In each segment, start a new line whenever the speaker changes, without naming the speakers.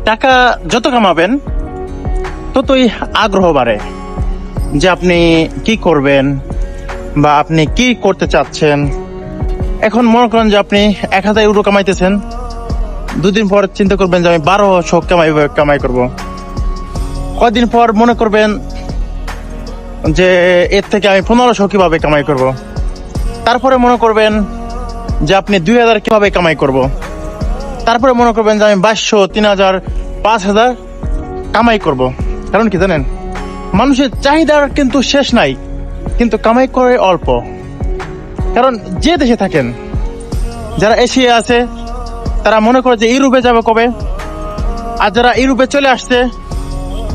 টাকা যত কামাবেন ততই আগ্রহ বাড়ে যে আপনি কি করবেন বা আপনি কি করতে চাচ্ছেন। এখন মনে করেন যে আপনি 1000 ইউরো কামাইতেছেন, দুদিন পর চিন্তা করবেন যে আমি 1200 কামাই করব। কয়দিন পর মনে করবেন যে এর থেকে আমি 1500 কিভাবে কামাই করব। তারপরে মনে করবেন যে আপনি 2000 কিভাবে কামাই করব। তারপরে মনে করবেন যে আমি 2200, 3000, 5000 কামাই করব। কারণ কি জানেন, মানুষের চাহিদার কিন্তু শেষ নাই, কিন্তু কামাই করে অল্প। কারণ যে দেশে থাকেন, যারা এশিয়া আছে তারা মনে করে যে ইউরোপে যাবে কবে, আর যারা ইউরোপে চলে আসছে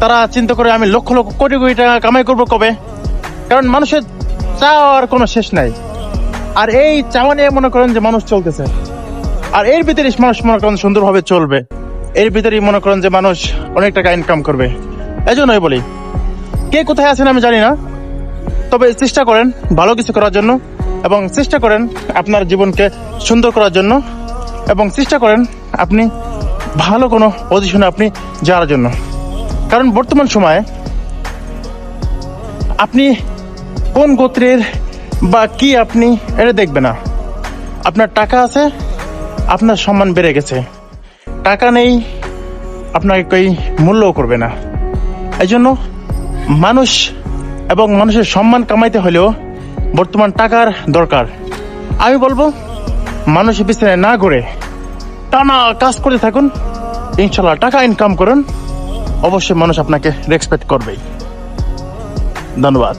তারা চিন্তা করে আমি লক্ষ লক্ষ কোটি কোটি টাকা কামাই করব কবে। কারণ মানুষের চাওয়ার কোনো শেষ নাই, আর এই চাওয়া নিয়ে মনে করেন যে মানুষ চলতেছে। আর এর ভিতরে মানুষ মনে করেন সুন্দরভাবে চলবে, এর ভিতরেই মনে করেন যে মানুষ অনেক টাকা ইনকাম করবে। এই জন্যই বলি, কে কোথায় আছেন আমি জানি না, তবে চেষ্টা করেন ভালো কিছু করার জন্য, এবং চেষ্টা করেন আপনার জীবনকে সুন্দর করার জন্য, এবং চেষ্টা করেন আপনি ভালো কোনো পজিশনে আপনি যাওয়ার জন্য। কারণ বর্তমান সময়ে আপনি কোন গোত্রের বা কি আপনি এটা দেখবে না। আপনার টাকা আছে, আপনার সম্মান বেড়ে গেছে। টাকা নেই, আপনাকে কেউ মূল্যও করবে না। এই জন্য মানুষ এবং মানুষের সম্মান কামাইতে হলেও বর্তমান টাকার দরকার। আমি বলবো মানুষের পিছনে না ঘুরে টানা কাজ করতে থাকুন, ইনশাল্লাহ টাকা ইনকাম করুন, অবশ্যই মানুষ আপনাকে রেসপেক্ট করবেই। ধন্যবাদ।